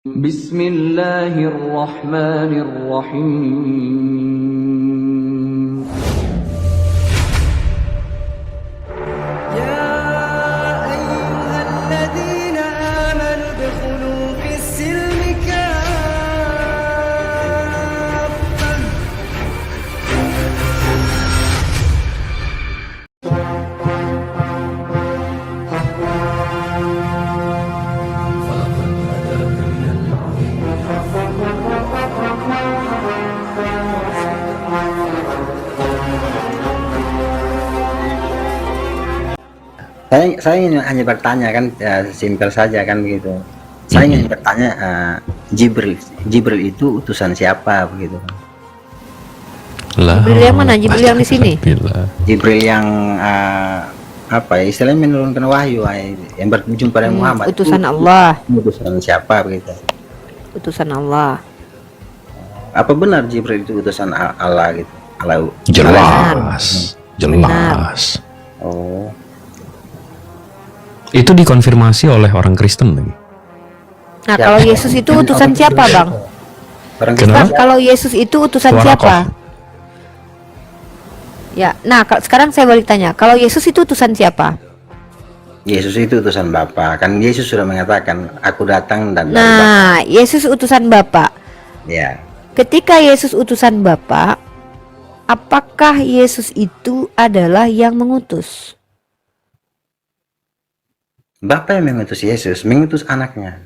Bismillahirrahmanirrahim. يا أيها الذين آمنوا ادخلوا في السلم كافة. Saya ingin hanya bertanya kan, simpel saja kan begitu. Saya ingin bertanya, Jibril itu utusan siapa begitu? Jibril yang mana? Jibril yang di sini? Jibril yang apa ya, istilahnya menurunkan wahyu yang berujung pada Muhammad. Utusan Allah. Utusan siapa begitu? Utusan Allah. Apa benar Jibril itu utusan Allah gitu? Allah. Jelas. Oh. Itu dikonfirmasi oleh orang Kristen lagi. Nah, kalau Yesus itu utusan siapa, Bang? Orang Kenapa? Bang, kalau Yesus itu utusan siapa? Ya, nah sekarang saya balik tanya, kalau Yesus itu utusan siapa? Yesus itu utusan Bapa. Kan Yesus sudah mengatakan, aku datang dan dari Bapa. Nah, Yesus utusan Bapa. Ya. Ketika Yesus utusan Bapa, apakah Yesus itu adalah yang mengutus? Bapa yang mengutus Yesus, mengutus anaknya.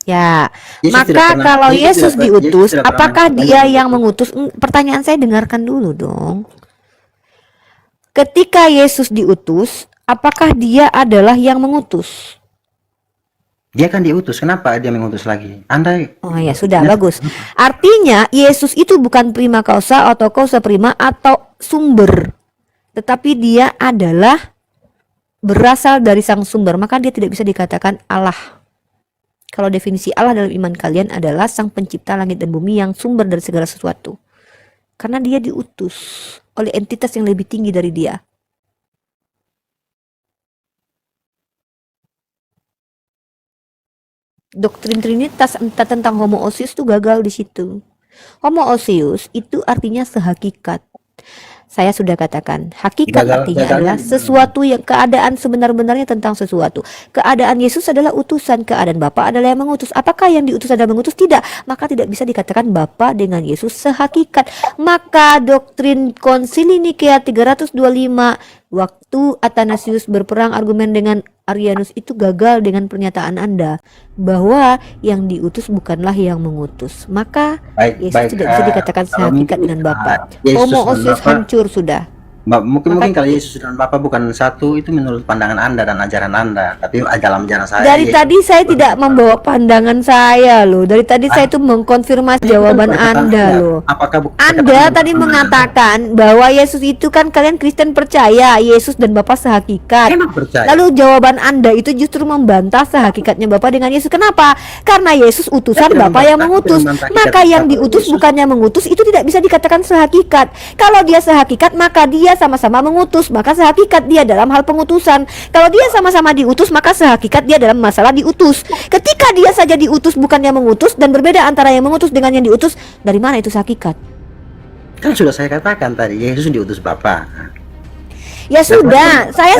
Ya, Yesus maka kalau Yesus diutus, tidak apakah pernah dia yang mengutus? Pertanyaan saya dengarkan dulu dong. Ketika Yesus diutus, apakah dia adalah yang mengutus? Dia kan diutus, kenapa dia mengutus lagi? Oh ya sudah, bagus. Artinya Yesus itu bukan prima causa atau causa prima atau sumber, tetapi dia adalah berasal dari sang sumber, maka dia tidak bisa dikatakan Allah. Kalau definisi Allah dalam iman kalian adalah sang pencipta langit dan bumi yang sumber dari segala sesuatu. Karena dia diutus oleh entitas yang lebih tinggi dari dia. Doktrin Trinitas tentang homoousios itu gagal di situ. Homoousios itu artinya sehakikat. Saya sudah katakan, hakikat artinya adalah sesuatu yang keadaan sebenar-benarnya tentang sesuatu. Keadaan Yesus adalah utusan, keadaan Bapa adalah yang mengutus. Apakah yang diutus adalah mengutus? Tidak. Maka tidak bisa dikatakan Bapa dengan Yesus sehakikat. Maka doktrin Konsili Nikea 325 waktu Athanasius berperang argumen dengan Arianus itu gagal dengan pernyataan Anda bahwa yang diutus bukanlah yang mengutus. Maka Yesus tidak bisa dikatakan sehakikat dengan Bapa. Homoousios hancur sudah. Mungkin kalau Yesus dan Bapa bukan satu, itu menurut pandangan Anda dan ajaran Anda. Tapi dalam ajaran saya, dari tadi saya tidak membawa pandangan saya loh. Dari tadi saya itu mengkonfirmasi jawaban Anda loh. Anda tadi mengatakan bahwa Yesus itu kan kalian Kristen percaya Yesus dan Bapa sehakikat. Lalu jawaban Anda itu justru membantah sehakikatnya Bapa dengan Yesus. Kenapa? Karena Yesus utusan Bapa yang mengutus. Maka yang diutus bukannya mengutus itu tidak bisa dikatakan sehakikat. Kalau dia sehakikat maka dia sama-sama mengutus, maka sehakikat dia dalam hal pengutusan. Kalau dia sama-sama diutus, maka sehakikat dia dalam masalah diutus. Ketika dia saja diutus bukannya mengutus dan berbeda antara yang mengutus dengan yang diutus, dari mana itu sehakikat? Kan sudah saya katakan tadi, Yesus diutus Bapa. Ya sudah, saya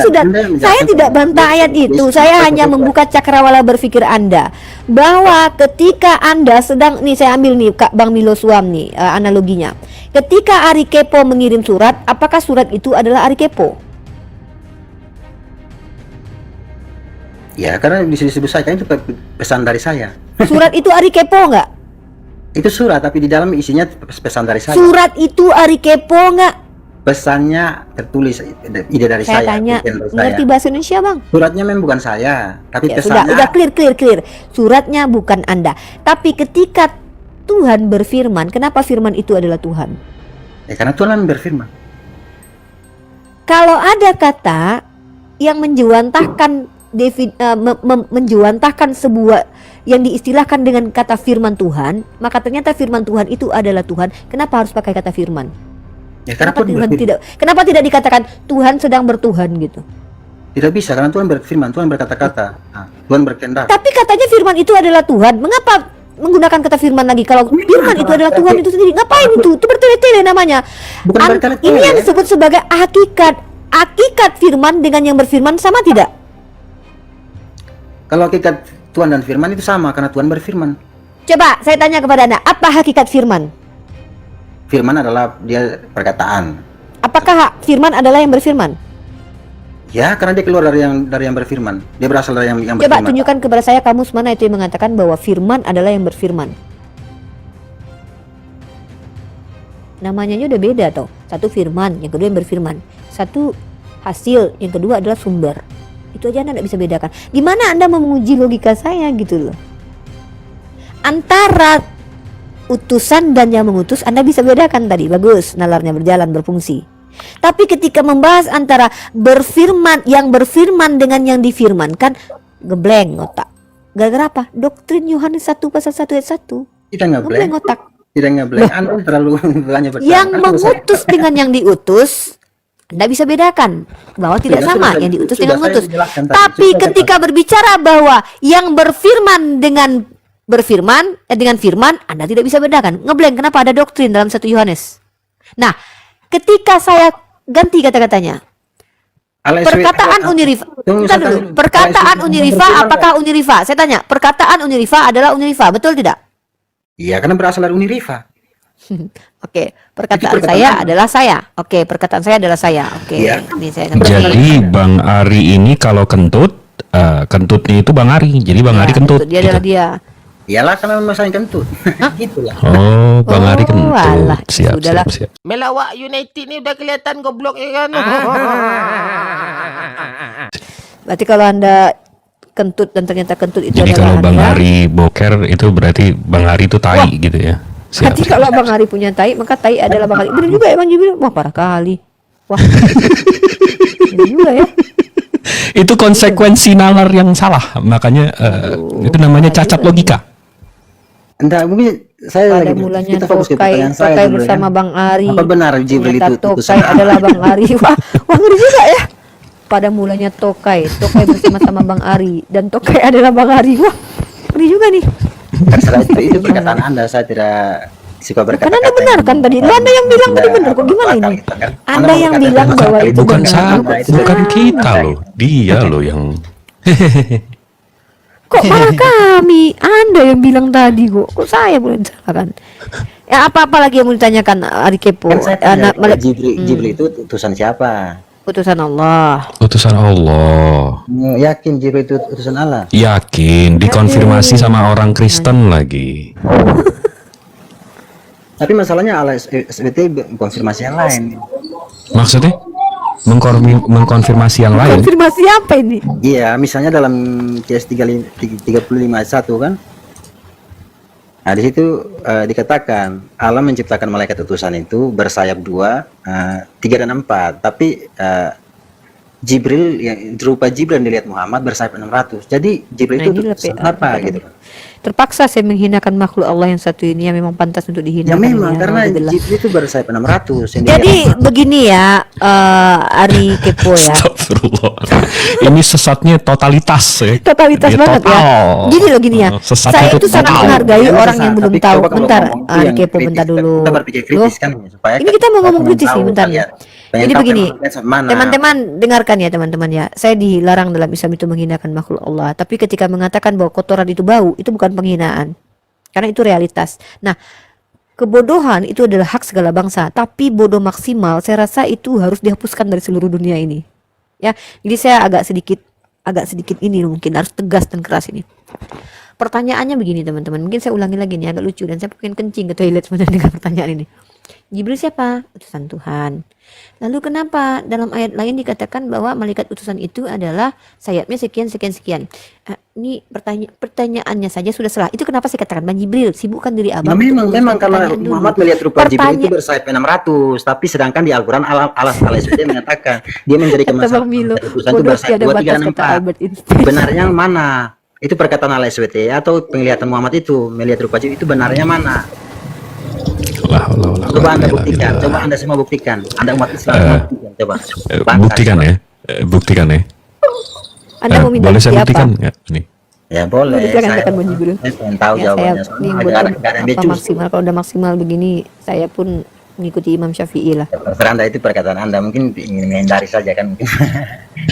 tidak bantah ayat itu. Saya hanya membuka cakrawala berpikir Anda bahwa ketika Anda sedang, nih saya ambil nih Kak Bang Milo Suam nih analoginya. Ketika Ari Kepo mengirim surat, apakah surat itu adalah Ari Kepo? Ya, karena disebut saja itu pesan dari saya. Surat itu Ari Kepo nggak? Itu surat, tapi di dalam isinya pesan dari saya. Surat itu Ari Kepo nggak? Pesannya tertulis, ide dari saya. Saya tanya, ngerti bahasa Indonesia Bang? Suratnya memang bukan saya, tapi Ya, pesannya. Sudah clear. Suratnya bukan Anda. Tapi ketika Tuhan berfirman, kenapa firman itu adalah Tuhan? Ya, karena Tuhan berfirman. Kalau ada kata yang menjuantahkan menjuantahkan sebuah yang diistilahkan dengan kata firman Tuhan, maka ternyata firman Tuhan itu adalah Tuhan. Kenapa harus pakai kata firman? Ya, karena kenapa tidak dikatakan Tuhan sedang bertuhan gitu? Tidak bisa karena Tuhan berfirman, Tuhan berkata-kata, Tuhan berkehendak. Tapi katanya firman itu adalah Tuhan. Mengapa menggunakan kata firman lagi kalau firman itu adalah Tuhan itu sendiri? Ngapain itu? Itu bertele-tele namanya. Bukan bertele-tele. Ini yang disebut sebagai hakikat. Hakikat firman dengan yang berfirman sama tidak? Kalau hakikat Tuhan dan firman itu sama karena Tuhan berfirman. Coba saya tanya kepada Anda, apa hakikat firman? Firman adalah dia perkataan. Apakah firman adalah yang berfirman? Ya, karena dia keluar dari yang berfirman. Dia berasal dari yang Coba berfirman. tunjukkan kepada saya kamus mana itu yang mengatakan bahwa firman adalah yang berfirman. Namanya udah beda toh. Satu firman, yang kedua yang berfirman. Satu hasil, yang kedua adalah sumber. Itu aja Anda tidak bisa bedakan. Gimana Anda mau menguji logika saya gitu loh? Antara utusan dan yang mengutus Anda bisa bedakan tadi. Bagus, nalarnya berjalan, berfungsi. Tapi ketika membahas antara berfirman, yang berfirman dengan yang difirmankan, gebleng otak. Gara-gara apa? Doktrin Yohanes 1 pasal 1 ayat 1. Kita nggak boleh. Gebleng otak. Tidak nggak boleh. Anda terlalu banyak bertanya. Yang mengutus dengan yang diutus, Anda bisa bedakan bahwa tidak Sudah, sama sudah, yang diutus sudah dengan saya mengutus. jelaskan tadi. Tapi Sudah, ketika berbicara bahwa yang berfirman dengan berfirman dengan firman, Anda tidak bisa bedakan. Ngeblank, kenapa ada doktrin dalam 1 Yohanes? Nah, ketika saya ganti kata-katanya, perkataan Uniriva, bentar dulu. Perkataan Uniriva, apakah Uniriva? Saya tanya, perkataan Uniriva adalah Uniriva, betul tidak? Iya, karena berasal dari Uniriva. Oke, perkataan Itu perkataan saya Anda. adalah saya. Oke, perkataan saya adalah saya. Oke, Iya. ini saya akan Jadi Bang Ari ini kalau kentut, kentutnya itu Bang Ari. Jadi Bang Ari kentut. Dia gitu. adalah dia. Iyalah karena masalah kentut. Gitulah. Oh, Bang Ari Oh, kentut. alah, Siap, sudahlah. siap, siap. Melawak United ni udah kelihatan goblok ya kan. Berarti kalau Anda kentut dan ternyata kentut itu Jadi adalah kalau Bang Anda, Ari boker itu berarti Bang Ari itu tai gitu ya. Siap. berarti kalau Bang Ari punya tai, maka tai adalah Bang Ari. Benar juga ya Bang Jibril. Wah, parah kali. Wah. Benar juga ya. Itu konsekuensi nalar yang salah. Makanya itu namanya cacat logika. Enggak, mungkin saya Pada lagi mulanya kita fokus ke Tokai, pertanyaan saya Tokai dulu, bersama ya. Bang Ari. Apa benar Jibril Ternyata itu utusan Tokai adalah Bang Ari. Wah, ngeri juga ya. Pada mulanya Tokai bersama-sama Bang Ari dan Tokai adalah Bang Ari. Wah, ngeri juga nih. Terserah itu perkataan Anda, saya tidak suka berkata-kata. Kan Anda benar kan tadi? Lu Anda yang bilang tadi benar. Kok gimana ini? Anda yang bilang bahwa itu Bukan benar. saya, itu bukan benar. kita loh. Dia loh yang Kok malah kami? Anda yang bilang tadi kok. Kok saya boleh disalahkan? Ya apa-apa lagi yang mau ditanyakan Ari Kepo? Kan saya tanya, Anak melek Jibril itu utusan siapa? utusan Allah. utusan Allah. Yakin Jibril itu utusan Allah? Yakin, dikonfirmasi sama orang Kristen lagi. Tapi masalahnya Allah SWT konfirmasi yang lain. Maksudnya? Mengkonfirmasi yang lain? Konfirmasi apa ini? Iya, misalnya dalam CS 35 ayat 1 kan. Nah, di situ dikatakan Allah menciptakan malaikat utusan itu bersayap 2, 3 dan 4. Tapi Jibril yang berupa Jibril yang dilihat Muhammad bersayap 600. Jadi Jibril itu utusan apa gitu. Terpaksa saya menghinakan makhluk Allah yang satu ini yang memang pantas untuk dihina. Ya memang karena Jibril itu bersayap 600 yang Jadi dilihat begini ya, Ari Kepo ya. Astagfirullah. Ini sesatnya totalitas ya. Totalitas Dia banget ya. total. Gini loh gini ya. Sesatnya Saya itu sangat total. menghargai Ya, orang sesat. yang belum Tapi tahu. coba kalau Bentar, ngomong itu Ari yang Kepo kritis, bentar dulu. Kita berpikir Loh, kritis kan supaya ini kita mau ngomong pengen kritis tahu nih, bentar. kalian. Pengen Jadi tahu begini, kalian mana. teman-teman dengarkan ya teman-teman ya. Saya dilarang dalam Islam itu menghinakan makhluk Allah. Tapi ketika mengatakan bahwa kotoran itu bau, itu bukan penghinaan. Karena itu realitas. Nah, kebodohan itu adalah hak segala bangsa. Tapi bodoh maksimal, saya rasa itu harus dihapuskan dari seluruh dunia ini. Ya, jadi saya agak sedikit ini mungkin harus tegas dan keras ini. Pertanyaannya begini teman-teman, mungkin saya ulangi lagi nih agak lucu dan saya pengen kencing ke toilet sebenarnya dengan pertanyaan ini. Jibril siapa? Utusan Tuhan. Lalu kenapa dalam ayat lain dikatakan bahwa malaikat utusan itu adalah sayapnya sekian sekian sekian? Ini pertanyaannya saja sudah salah. Itu kenapa saya katakan Bang Jibril sibukkan diri abang. Nah, untuk memang menguruskan kalau pertanyaan dulu. Muhammad melihat rupa Jibril itu bersayap 600, tapi sedangkan di Al-Qur'an Allah SWT mengatakan dia menjadikan Kata Bang Milo, utusan itu bodoh bersayap tiada 2, 3 batas dan kata 4. Albert Einstein. Benarnya yang mana? Itu perkataan Allah SWT atau penglihatan Muhammad itu melihat rupa Jibril itu benarnya mana? Coba Anda buktikan, coba Anda semua buktikan. Anda umat Islam buktikan, coba. Buktikan ya. Buktikan ya. Anda mau minta boleh saya bukti buktikan apa? nggak? Nih. Ya boleh. Silakan katakan Bang Jibril. Saya pengen tahu Ya, saya jawabannya. ini Soalnya buat nggak ada yang apa becus. maksimal. Kalau udah maksimal begini, saya pun mengikuti Imam Syafi'i lah. Terserah Anda, itu perkataan Anda, mungkin ingin menghindari saja kan.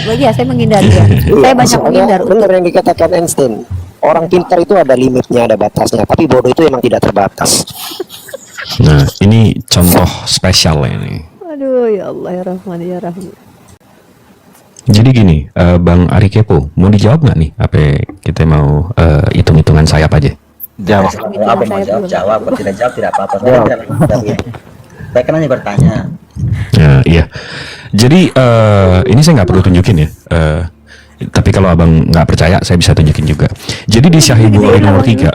Bagi ya, saya menghindari ya. Saya banyak Soalnya menghindar untuk benar yang dikatakan Einstein. Orang pintar itu ada limitnya, ada batasnya. Tapi bodoh itu emang tidak terbatas. Nah, ini contoh spesial ini. aduh ya Allah ya Rahman ya Rahim. Jadi gini, Bang Ari Kepo, mau dijawab nggak nih? Apa kita mau hitung-hitungan sayap aja? Jawab. Apa mau jawab, jawab. Kalau tidak jawab tidak apa-apa. Saya kan hanya bertanya. Ya, iya. Jadi ini saya nggak perlu tunjukin ya. Tapi kalau abang nggak percaya, saya bisa tunjukin juga. Jadi di Sahih Bukhari nomor 3,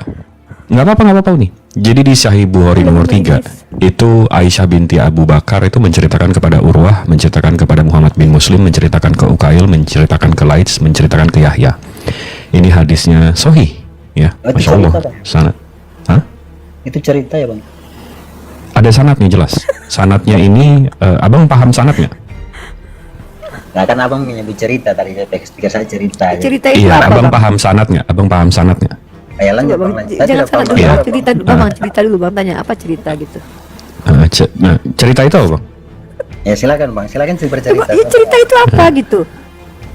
nggak apa-apa nih. Jadi di Sahih Bukhari nomor 3 itu Aisyah binti Abu Bakar itu menceritakan kepada Urwah, menceritakan kepada Muhammad bin Muslim, menceritakan ke Ukail, menceritakan ke Laits, menceritakan ke Yahya. Ini hadisnya sahih, ya. Oh, itu Masya Allah. cerita, Bang? Sanad. Hah? Itu cerita ya Bang? Ada sanadnya jelas. Sanadnya ini, abang paham sanadnya? Nah kan abang menyebut cerita tadi, saya pikir saya cerita. Cerita itu Iya, apa abang Bang? paham sanadnya. Abang paham sanadnya. Ayo lanjut Coba, Bang. Bang, Saya jangan tidak salah paham. dulu Iya. Bang. Cerita dulu Bang, cerita dulu Bang, tanya apa cerita gitu. Nah, cerita itu apa, Bang? Ya silakan Bang, silakan sih bercerita. Iya, cerita itu apa gitu?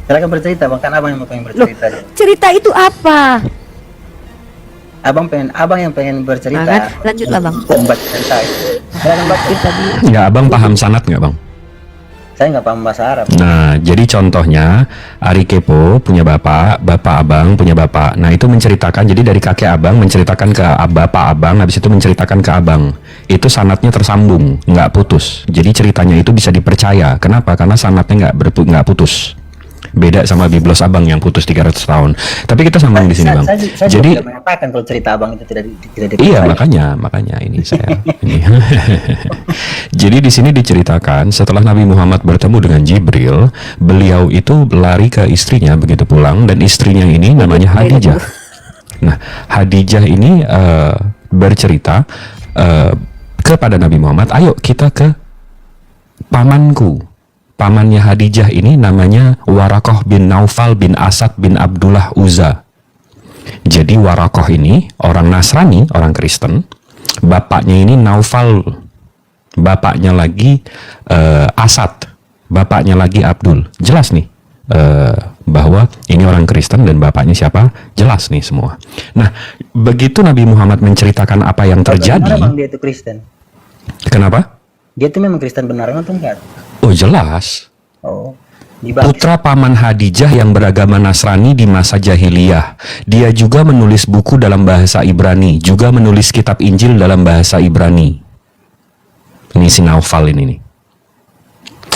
Silakan bercerita Bang, kan abang yang pengen Loh, bercerita. cerita itu apa? Abang yang pengen bercerita. Nah, kan? Lanjutlah, Bang. Membaca cerita. Silakan baca. Cerita dulu. Nggak, abang paham sanad nggak, Bang? Saya nggak paham bahasa Arab. Nah, jadi contohnya Ari Kepo punya bapak, bapak abang punya bapak. Nah, itu menceritakan, jadi dari kakek abang menceritakan ke bapak abang, habis itu menceritakan ke abang. Itu sanadnya tersambung, nggak putus. Jadi ceritanya itu bisa dipercaya. Kenapa? Karena sanadnya nggak putus. Beda sama Biblos abang yang putus 300 tahun. Tapi kita sambung di sini, Bang. Saya Jadi tidak mengatakan kalau cerita abang itu tidak iya, dipercaya. makanya ini saya ini. Jadi di sini diceritakan setelah Nabi Muhammad bertemu dengan Jibril, beliau itu lari ke istrinya begitu pulang, dan istrinya ini namanya Hadijah. Nah, Hadijah ini bercerita kepada Nabi Muhammad, ayo kita ke pamanku. Pamannya Hadijah ini namanya Warakoh bin Naufal bin Asad bin Abdullah Uzza. Jadi Warakoh ini orang Nasrani, orang Kristen. Bapaknya ini Naufal, bapaknya lagi Asad, bapaknya lagi Abdul. Jelas nih bahwa ini orang Kristen dan bapaknya siapa? Jelas nih semua. Nah, begitu Nabi Muhammad menceritakan apa yang terjadi. Bagaimana Bang dia itu Kristen? Kenapa? Dia itu memang Kristen benar atau enggak? Oh, jelas. Oh. Dibahas. Putra paman Hadijah yang beragama Nasrani di masa jahiliyah. Dia juga menulis buku dalam bahasa Ibrani, juga menulis kitab Injil dalam bahasa Ibrani. Ini si Naufal ini nih.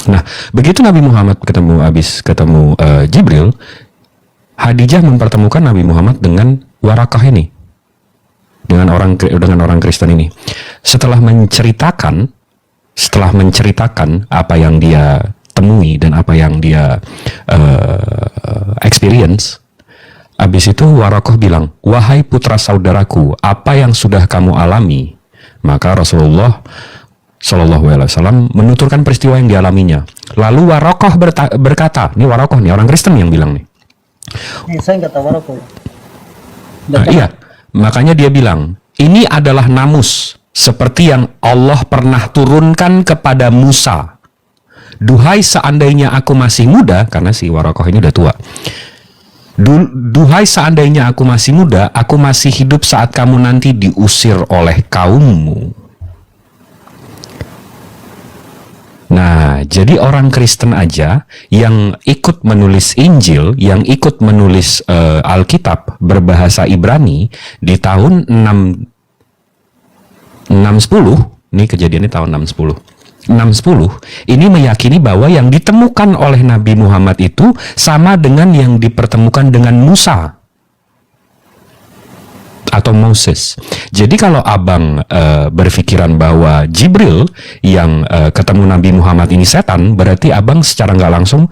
Nah, begitu Nabi Muhammad habis ketemu Jibril, Hadijah mempertemukan Nabi Muhammad dengan Warakah ini, dengan orang Kristen ini. Setelah menceritakan apa yang dia temui dan apa yang dia experience, habis itu Warakoh bilang, wahai putra saudaraku, apa yang sudah kamu alami? Maka Rasulullah Shallallahu Alaihi Wasallam menuturkan peristiwa yang dialaminya. Lalu Warakoh berkata, ini Warakoh nih orang Kristen yang bilang nih. Saya nggak tahu Warakoh. Nah, iya, makanya dia bilang, ini adalah namus seperti yang Allah pernah turunkan kepada Musa. Duhai seandainya aku masih muda, karena si Warakoh ini udah tua. Duhai seandainya aku masih muda, aku masih hidup saat kamu nanti diusir oleh kaummu. Nah, jadi orang Kristen aja yang ikut menulis Injil, yang ikut menulis Alkitab berbahasa Ibrani di tahun 610, ini kejadiannya tahun 610, ini meyakini bahwa yang ditemukan oleh Nabi Muhammad itu sama dengan yang dipertemukan dengan Musa atau Moses. Jadi kalau abang berpikiran bahwa Jibril yang ketemu Nabi Muhammad ini setan, berarti abang secara nggak langsung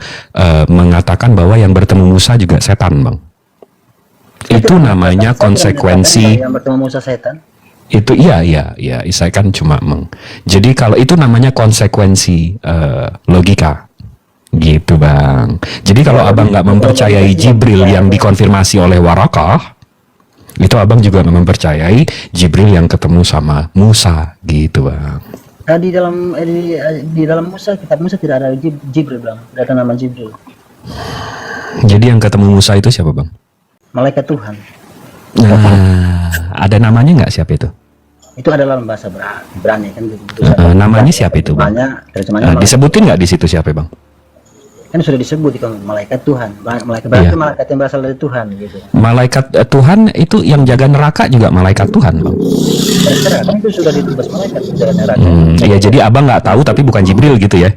mengatakan bahwa yang bertemu Musa juga setan, Bang. Itu namanya konsekuensi. Yang bertemu Musa setan. Itu iya, saya kan cuma jadi kalau itu namanya konsekuensi logika Gitu bang. Jadi kalau abang nggak mempercayai Jibril yang dikonfirmasi oleh Warakah, itu abang juga nggak mempercayai Jibril yang ketemu sama Musa, gitu bang. Di dalam Musa, kitab Musa tidak ada Jibril bang, tidak ada nama Jibril. Jadi yang ketemu Musa itu siapa bang? Malaikat Tuhan. Nah, ada namanya nggak siapa itu? Itu adalah bahasa Ibrani kan. Namanya siapa itu bang? Terjemahannya Disebutin nggak di situ siapa bang? kan sudah disebut di malaikat Tuhan. Malaikat berarti malaikat yang berasal dari Tuhan gitu. Malaikat Tuhan itu yang jaga neraka juga malaikat Tuhan bang. Terserah, kan itu sudah ditugas malaikat jaga neraka. Iya, jadi abang nggak tahu tapi bukan Jibril gitu ya?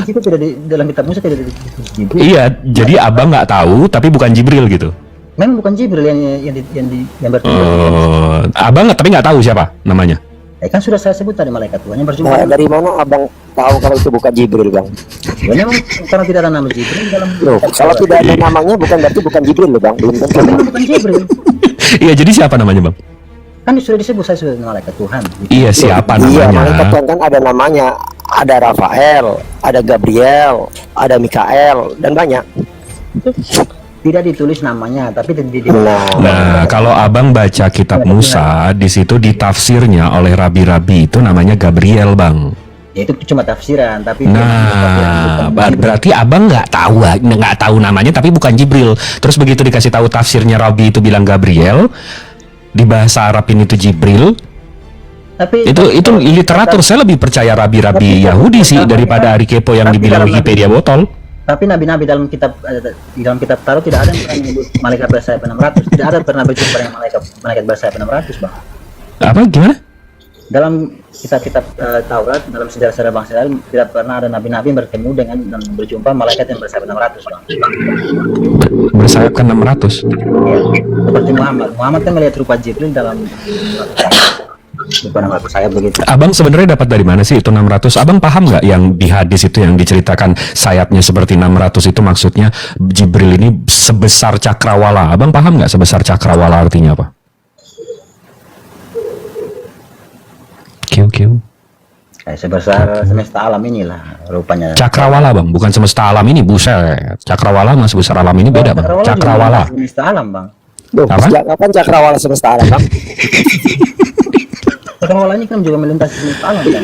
Itu tidak di dalam kitab Musa, tidak disebut Jibril. Iya, jadi abang nggak tahu tapi bukan Jibril gitu. Memang bukan Jibril yang bertugas. Abang tapi nggak tahu siapa namanya. Kan sudah saya sebut tadi malaikat Tuhan yang berjumpa. Nah, dari mana abang tahu kalau itu bukan Jibril bang? Ya, memang karena tidak ada nama Jibril di dalam. Loh, kalau tidak ada namanya bukan berarti bukan Jibril loh bang, belum tentu. Memang bukan Jibril. Iya, jadi siapa namanya bang? Kan sudah disebut, saya sudah malaikat Tuhan. Iya, siapa Iya, namanya? malaikat Tuhan kan ada namanya, ada Rafael, ada Gabriel, ada Mikael dan banyak. Tidak ditulis namanya, tapi Nah, kalau abang baca kitab Musa, di situ ditafsirnya oleh rabi-rabi itu namanya Gabriel, bang. ya itu cuma tafsiran, tapi Nah, berarti abang nggak tahu namanya, tapi bukan Jibril. Terus begitu dikasih tahu tafsirnya rabi itu bilang Gabriel, di bahasa Arab ini itu Jibril. tapi Itu literatur, saya lebih percaya rabi-rabi Yahudi sih daripada Ari Kepo yang dibilang Wikipedia botol. Tapi nabi-nabi dalam kitab Tarot tidak ada yang pernah menyebut malaikat bersayap 600. Tidak ada pernah berjumpa dengan malaikat bersayap 600, bang. Apa gimana? Dalam kitab Taurat, dalam sejarah-sejarah bangsa Israel tidak pernah ada nabi-nabi yang bertemu dengan dan berjumpa malaikat yang bersayap 600, bang. Bersayapkan 600. Ya, seperti Muhammad kan melihat rupa Jibril dalam bukan bersayap begitu. Abang sebenarnya dapat dari mana sih itu 600? Abang paham nggak yang di hadis itu yang diceritakan sayapnya seperti 600 itu maksudnya Jibril ini sebesar cakrawala? Abang paham nggak sebesar cakrawala artinya apa? Kiu. Kayak sebesar semesta alam inilah rupanya. Cakrawala bang, bukan semesta alam ini, buset. Cakrawala sama sebesar alam ini beda bang. Cakrawala. Semesta alam, bang. Loh, Apa? sejak kapan cakrawala semesta alam bang? Cakrawala ini kan juga melintasi semesta alam, kan?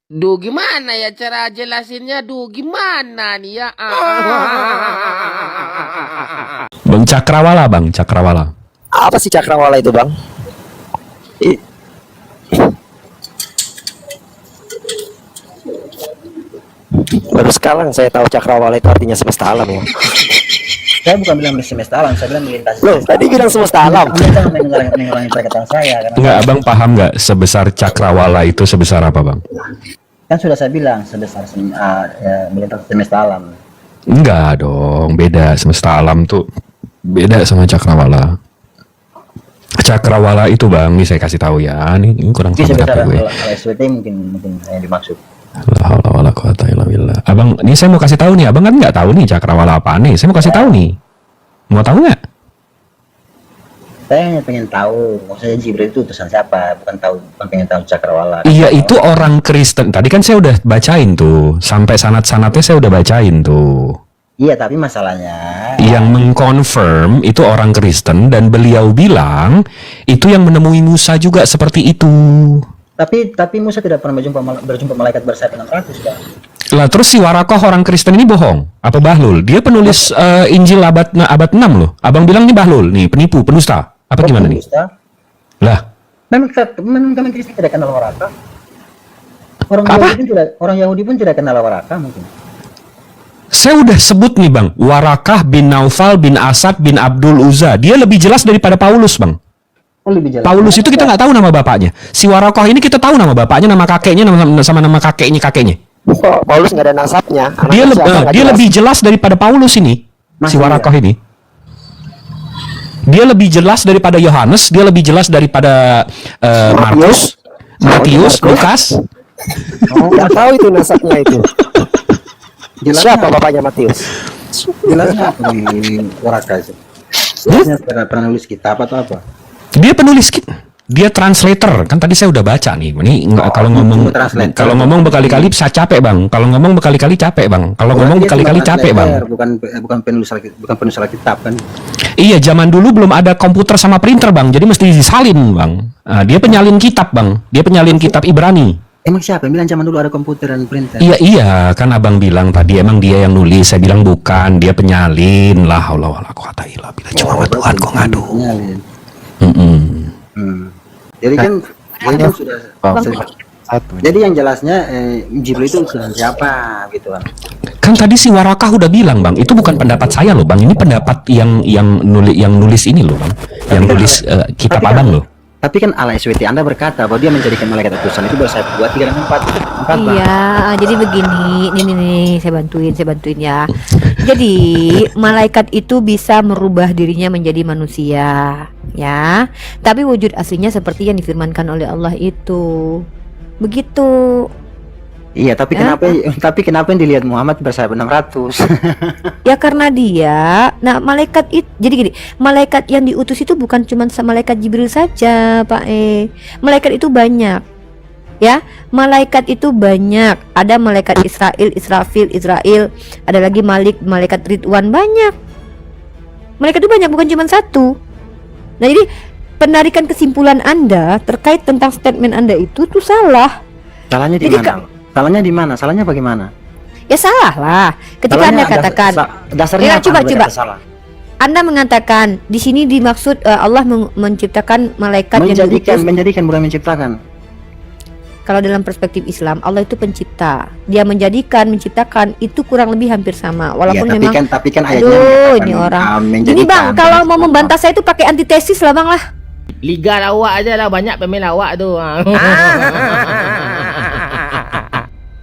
Duh, gimana ya cara jelasinnya? Duh, gimana nih ya? Bang Cakrawala bang, Cakrawala. Apa sih cakrawala itu bang? Baru sekarang saya tahu cakrawala itu artinya semesta alam ya. Saya bukan bilang semesta alam, saya bilang melintasi. Loh, tadi bilang semesta alam. Anda jangan mengulangi perkataan saya. Enggak, abang paham nggak sebesar cakrawala itu sebesar apa bang? Kan sudah saya bilang sebesar melintasi semesta alam. Enggak dong, beda. Semesta alam tuh beda sama cakrawala. Cakrawala itu bang, ini saya kasih tahu ya. Ini kurang Jadi paham sebesar apa gue. kalau SWT mungkin yang dimaksud. La haula wala quwata illa billah. Abang, ini saya mau kasih tahu nih. Abang kan nggak tahu nih cakrawala apa nih. Saya mau kasih tahu nih. Mau tahu nggak? Saya hanya pengen tahu, maksudnya Jibril itu utusan siapa, bukan pengen tahu cakrawala. Iya, itu orang Kristen. Tadi kan saya udah bacain tuh. Sampai sanad-sanadnya saya udah bacain tuh. Iya, tapi masalahnya Yang mengkonfirm itu orang Kristen dan beliau bilang itu yang menemui Musa juga seperti itu. tapi Musa tidak pernah berjumpa malaikat bersayap 600, Bang. Lah terus si Warakoh orang Kristen ini bohong? Apa Bahlul? Dia penulis Injil abad 6 loh. Abang bilang ini Bahlul, nih penipu, penusta. Apa gimana nih? Lah, Memang kami Kristen tidak kenal Warakah. Apa? Orang Yahudi pun tidak kenal Warakah mungkin. saya udah sebut nih bang, Warakah bin Naufal bin Asad bin Abdul Uzza. Dia lebih jelas daripada Paulus bang. Oh, lebih jelas. Paulus itu kita nggak tahu nama bapaknya. Si Warakoh ini kita tahu nama bapaknya, nama kakeknya, sama nama kakeknya. Paulus nggak ada nasabnya. Dia lebih jelas daripada Paulus ini. Si Warakoh ini. Dia lebih jelas daripada Yohanes, dia lebih jelas daripada Matius, Lukas. Nggak tahu itu nasabnya itu. Jelasnya Siapa bapaknya Matius? Jelasnya apa di Warakah itu? Jelasnya pernah nulis kitab atau apa? Dia penulis Dia translator, kan tadi saya udah baca nih. Ini translator. kalau ngomong berkali-kali saya capek bang. Kalau ngomong berkali-kali capek bang. Kalau ngomong Dia berkali-kali cuma capek bang. translator, bukan penulis Alkitab kan. Iya, zaman dulu belum ada komputer sama printer bang, jadi mesti disalin bang. Nah, dia penyalin kitab bang, dia penyalin kitab Ibrani. Emang siapa yang bilang zaman dulu ada komputer dan printer? Iya, kan abang bilang tadi emang dia yang nulis, saya bilang bukan, dia penyalin. La haula wala quwata illa billah. Cuma sama Tuhan kok ngadu. Jadi kan sudah jadi yang jelasnya Jibril itu sudah siapa gitu kan. Kan tadi si Warakah udah bilang bang, itu bukan pendapat saya loh bang, ini pendapat yang nulis ini loh bang, yang nulis kitab abang loh. Tapi kan ala SWT Anda berkata bahwa dia menjadikan malaikat utusan itu bersayap 2, 3, dan 4. Iya, jadi begini, nih, saya bantuin ya. Jadi malaikat itu bisa merubah dirinya menjadi manusia, ya. Tapi wujud aslinya seperti yang difirmankan oleh Allah itu, begitu. Iya, tapi Ya. kenapa yang dilihat Muhammad bersayap 600? Ya karena dia, nah malaikat itu, jadi gini, malaikat yang diutus itu bukan cuma malaikat Jibril saja, Pak Malaikat itu banyak, ya. Malaikat itu banyak. Ada malaikat Israfil, ada lagi malaikat Ridwan, banyak. Malaikat itu banyak, bukan cuma satu. Nah jadi penarikan kesimpulan Anda terkait tentang statement Anda itu tuh salah. Salahnya di Jadi, mana? Salahnya di mana? Salahnya bagaimana? Ya salah lah. Ketika Salahnya Anda katakan, dasarnya ya, apa coba. Anda berkata salah? Anda mengatakan di sini dimaksud Allah menciptakan malaikat yang diutus. Menjadikan bukan menciptakan. Kalau dalam perspektif Islam, Allah itu pencipta. Dia menciptakan itu kurang lebih hampir sama. Walaupun Ya, memang tapi kan ayatnya aduh, mengatakan, ini orang. menjadikan Ini Bang, kalau mau apa? membantah saya itu pakai antitesis lah Bang lah. Liga lawak aja lah, banyak pemain lawak tu.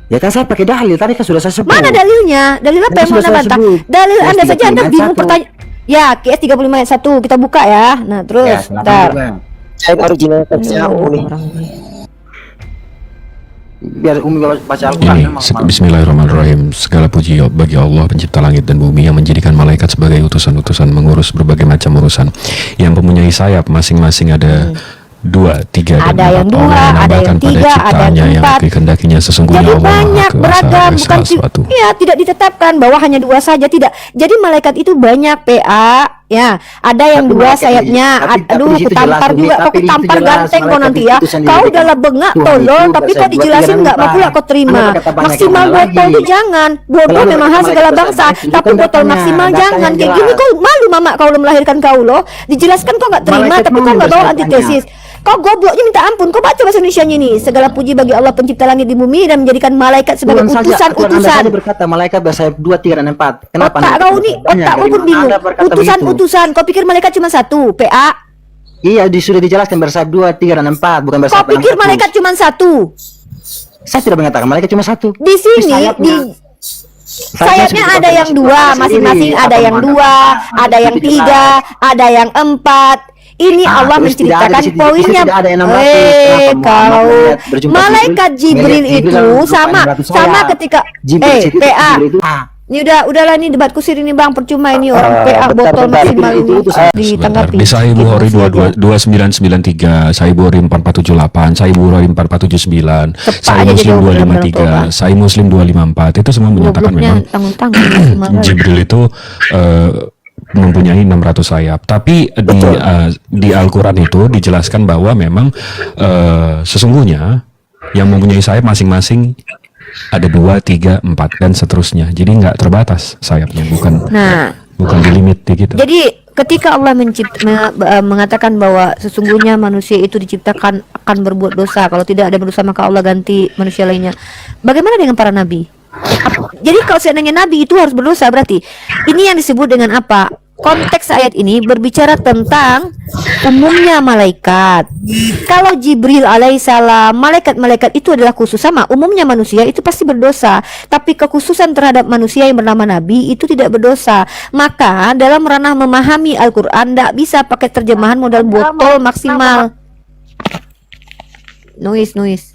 Ya kan saya pakai dalil, tadi kan sudah saya sebut. Mana dalilnya? Dalil apa Itu yang mau sudah Anda saya bantah? sebut. Dalil QS Anda saja Anda 35 bingung ayat 1. pertanyaan. Ya, QS 35 ayat 1 kita buka ya. Nah, terus Ya, silakan, bentar. Bang. Saya original teksnya Umi. Orang ini. Biar Umi baca Al-Quran. Ini kan, malam-malam. Bismillahirrahmanirrahim. Segala puji bagi Allah pencipta langit dan bumi yang menjadikan malaikat sebagai utusan-utusan mengurus berbagai macam urusan, yang mempunyai sayap masing-masing ada 2, 3, dan Ada yang 4. dua, Allah ada menambahkan yang pada 3, ada yang ciptaannya yang 4. dikehendakinya sesungguhnya Jadi Allah Maha banyak Kuasa beragam, atas bukan segala sesuatu. ya tidak ditetapkan bahwa hanya 2 saja, tidak. Jadi malaikat itu banyak PA, ya. Ada yang Tapi 2 malaikat sayapnya. tapi Aduh, di situ kutampar jelas, juga. tapi Kok di situ kutampar jelas, ganteng kau malaikat nanti ya. itu sendiri Kau kan. udah lah bengak Tuhan tolol, itu tapi kok bersayap 2, 3, dijelasin dan nggak mau 4. pula kau terima. Anda berkata banyak Maksimal yang mana botol lagi? tuh jangan. Bodoh Kalau memang mereka hal segala bersayap bangsa, itu tapi kan botol datanya, maksimal datanya jangan. Kayak jelas. gini kau malu mama kau lo melahirkan kau lo. Dijelaskan kau nggak terima, Malaikat tapi kau mana nggak bawa bersayap antitesis. Kau gobloknya minta ampun. Kau baca bahasa Indonesianya ini. Segala puji bagi Allah pencipta langit di bumi dan menjadikan malaikat sebagai Tuhan Anda utusan-utusan. saja berkata malaikat bersayap 2, 3, dan 4. Kenapa Otak Anda kau berkata nih, banyak? otak kau Dari pun mana bingung. Anda berkata begitu? Utusan-utusan. Kau pikir malaikat cuma satu, PA? Iya, sudah dijelaskan bersayap 2, 3, dan 4, bukan Kau bersayap pikir 600. malaikat cuma satu? Saya tidak mengatakan malaikat cuma satu. Di sini sayapnya. sayapnya ada yang 2, masing-masing ada yang 2, ada yang 3, ada yang 4. Ini Allah terus tidak ada menceritakan di situ. poinnya. Tidak ada yang 600. Kenapa Kalau Muhammad berjumpa malaikat Jibril Jibril itu lalu sama 600 sama sayap. ketika Jibril situ, PA. Jibril itu Ini udahlah nih debat kusir ini Bang, percuma ini orang PA bentar, botol bentar. maksimal Itu ini Sebentar, ditanggapi. di Sahih Bukhari Gitu aja. 2993, Sahih Bukhari 4478, Sahih Bukhari 4479, Sahih aja Muslim jawab dalam 253, Sahih Muslim 254. Itu semua menyatakan Gobloknya memang tanggung-tanggung maksimal kali. Jibril itu mempunyai 600 sayap. Tapi di Al-Quran itu dijelaskan bahwa memang sesungguhnya yang mempunyai sayap masing-masing ada 2, 3, 4 dan seterusnya. Jadi nggak terbatas sayapnya, bukan Nah, di limit gitu. jadi ketika Allah mengatakan bahwa sesungguhnya manusia itu diciptakan akan berbuat dosa, kalau tidak ada berdosa maka Allah ganti manusia lainnya. Bagaimana dengan para nabi? Jadi kalau seandainya nabi itu harus berdosa, berarti ini yang disebut dengan apa? Konteks ayat ini berbicara tentang umumnya malaikat. Kalau Jibril alaihissalam, malaikat-malaikat itu adalah khusus, sama umumnya manusia itu pasti berdosa, tapi kekhususan terhadap manusia yang bernama nabi itu tidak berdosa. Maka dalam ranah memahami Al-Quran tidak bisa pakai terjemahan modal botol maksimal. Noise.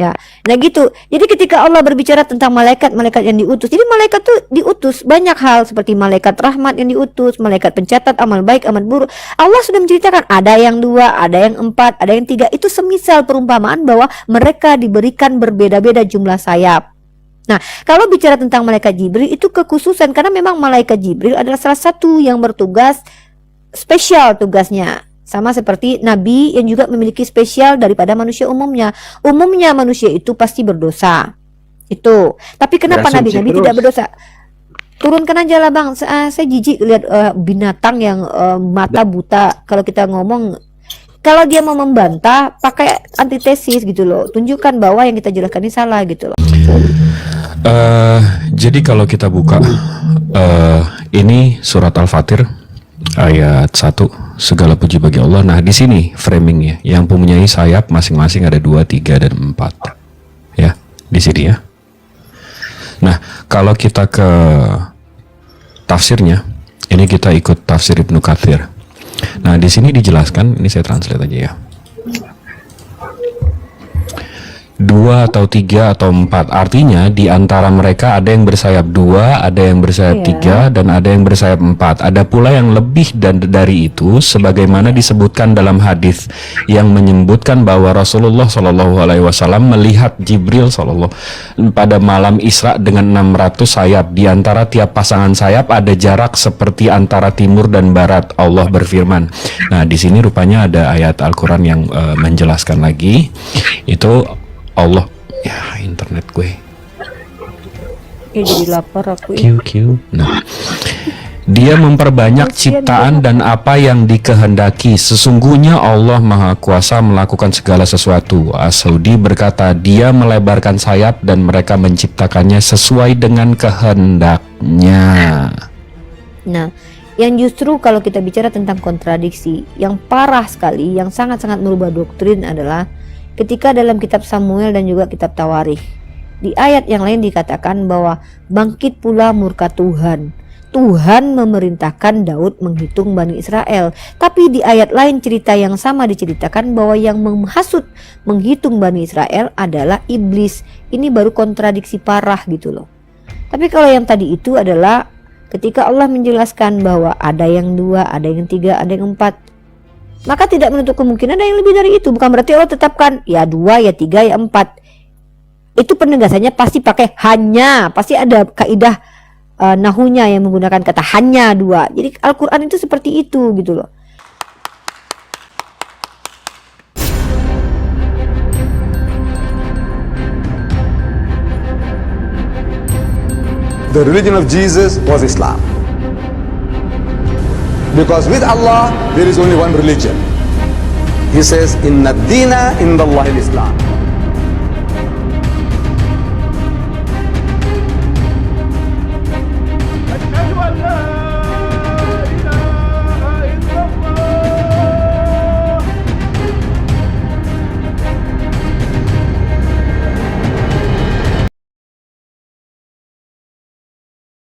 Ya, nah gitu. Jadi ketika Allah berbicara tentang malaikat-malaikat yang diutus, jadi malaikat tuh diutus banyak hal seperti malaikat rahmat yang diutus, malaikat pencatat amal baik, amal buruk. Allah sudah menceritakan ada yang 2, ada yang 4, ada yang 3. Itu semisal perumpamaan bahwa mereka diberikan berbeda-beda jumlah sayap. Nah, kalau bicara tentang malaikat Jibril itu kekhususan karena memang malaikat Jibril adalah salah satu yang bertugas spesial tugasnya. Sama seperti Nabi yang juga memiliki spesial daripada manusia umumnya. Umumnya manusia itu pasti berdosa. Itu. Tapi kenapa Nabi tidak berdosa? Turunkan aja lah bang. Saya jijik lihat binatang yang mata buta. Kalau kita ngomong, kalau dia mau membantah, pakai antitesis gitu loh. Tunjukkan bahwa yang kita jelaskan ini salah gitu loh. Jadi kalau kita buka ini surat Al-Fatir ayat 1. Segala puji bagi Allah. Nah, di sini framingnya yang mempunyai sayap masing-masing ada 2, 3, dan 4. Ya, di sini ya. Nah, kalau kita ke tafsirnya, ini kita ikut tafsir Ibnu Katsir. Nah, di sini dijelaskan, ini saya translate aja ya. 2 atau 3 atau 4, artinya di antara mereka ada yang bersayap 2, ada yang bersayap 3, dan ada yang bersayap 4. Ada pula yang lebih dari itu, sebagaimana disebutkan dalam hadis yang menyebutkan bahwa Rasulullah SAW melihat Jibril pada malam Isra dengan 600 sayap. Di antara tiap pasangan sayap ada jarak seperti antara timur dan barat. Allah berfirman. Nah, di sini rupanya ada ayat Al-Quran yang menjelaskan lagi. Itu Allah, ya internet gue. Jadi lapar aku. Nah, Dia memperbanyak ciptaan dan apa yang dikehendaki. Sesungguhnya Allah Maha Kuasa melakukan segala sesuatu. As-Saudi berkata, Dia melebarkan sayap dan mereka menciptakannya sesuai dengan kehendaknya. Nah, yang justru kalau kita bicara tentang kontradiksi, yang parah sekali, yang sangat-sangat merubah doktrin adalah ketika dalam kitab Samuel dan juga kitab Tawarikh, di ayat yang lain dikatakan bahwa bangkit pula murka Tuhan. Tuhan memerintahkan Daud menghitung Bani Israel. Tapi di ayat lain cerita yang sama diceritakan bahwa yang menghasut menghitung Bani Israel adalah iblis. Ini baru kontradiksi parah gitu loh. Tapi kalau yang tadi itu adalah ketika Allah menjelaskan bahwa ada yang 2, ada yang 3, ada yang 4, maka tidak menutup kemungkinan ada yang lebih dari itu. Bukan berarti Allah tetapkan ya 2, ya 3, ya 4. Itu penegasannya pasti pakai hanya. Pasti ada kaidah nahunya yang menggunakan kata hanya 2. Jadi Al-Quran itu seperti itu gitu loh. The religion of Jesus was Islam. Because with Allah, there is only one religion. He says, Inna ad-dina inda Allahi al-Islam.